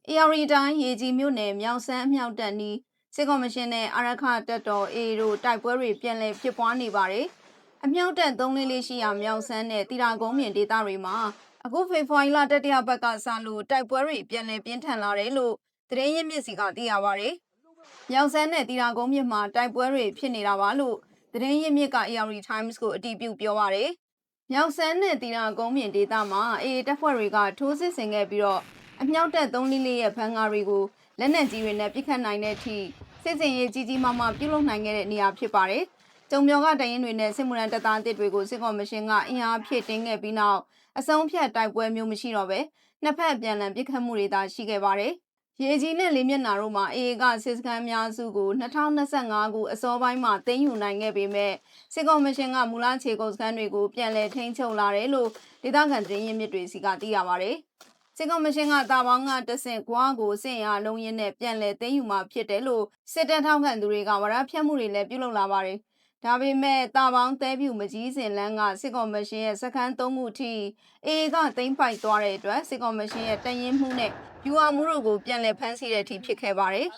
အေရရီတိုင်းရေကြီးမြို့နယ်မြောက်ဆန်းအမြောက်တပ်နီးစစ်ကော်မရှင်နဲ့အာရခတပ်တော်အေတို့တိုက်ပွဲတွေပြန်လည်ဖြစ်ပွားနေပါတယ်။အမြောက်တပ်344ရှိရာမြောက်ဆန်းနဲ့တီတာကုန်းမြင်ဒေသတွေမှာအခုဖေဖော်ဝါရီလတတိယပတ်ကစလို့တိုက်ပွဲတွေပြန်လည်ပြင်းထန်လာတယ်လို့သတင်းရင်းမြစ်စီကသိရပါတယ်။မြောက်ဆန်းနဲ့တီတာကုန်းမြစ်မှာတိုက်ပွဲတွေဖြစ်နေတာပါလို့သတင်းရင်းမြစ်က AR Times ကိုအတည်ပြုပြောပါတယ်။မြောက်ဆန်းနဲ့တီတာကုန်းမြင်ဒေသမှာအေတပ်ဖွဲ့တွေကထိုးစစ်ဆင်ခဲ့ပြီးတော့အမြောက်တပ်344ရဲ့ဘန်ကာတွေကိုလက်နက်ကြီးတွေနဲ့ပစ်ခတ်နိုင်တဲ့အထိစစ်စင်ရေးကြီးကြီးမားမားပြုလုပ်နိုင်ခဲ့တဲ့နေရာဖြစ်ပါတယ်။ကျုံမျောကတရင်တွေနဲ့စစ်မှုရန်တပ်သားတစ်တွေကိုစစ်ကော်မရှင်ကအင်အားဖြည့်တင်းခဲ့ပြီးနောက်အဆုံးဖြတ်တိုက်ပွဲမျိုးမရှိတော့ပဲနှစ်ဖက်ပြန်လည်ပစ်ခတ်မှုတွေသာရှိခဲ့ပါတယ်။ရေကြီးနဲ့လေးမျက်နှာတို့မှာအေကစစ်စခန်းများစုကို2025ခုအစောပိုင်းမှာသိမ်းယူနိုင်ခဲ့ပေမဲ့စစ်ကော်မရှင်ကမူလခြေကုပ်စခန်းတွေကိုပြန်လည်ထိန်းချုပ်လာတယ်လို့ဒေသခံသတင်းရင်းမြစ်တွေစီကသိရပါတယ်။စစ်ကော်မရှင်ကတာပေါင်းကတဆင့်ကွာကိုစင်ရလုံးရင်းနဲ့ပြန်လည်သိမ်းယူမှာဖြစ်တယ်လို့စစ်တပ်ထောက်ခံသူတွေကဝရဖြတ်မှုတွေလည်းပြုလုပ်လာပါတယ်။ဒါပေမဲ့တာပေါင်းသဲပြူမကြီးစင်လန်းကစစ်ကော်မရှင်ရဲ့စခန်း3ခုထိအေကသိမ်းပိုက်သွားတဲ့အတွက်စစ်ကော်မရှင်ရဲ့တရင်မှုနဲ့ယူဟာမှုတို့ကိုပြန်လည်ဖမ်းဆီးတဲ့အထိဖြစ်ခဲ့ပါတယ်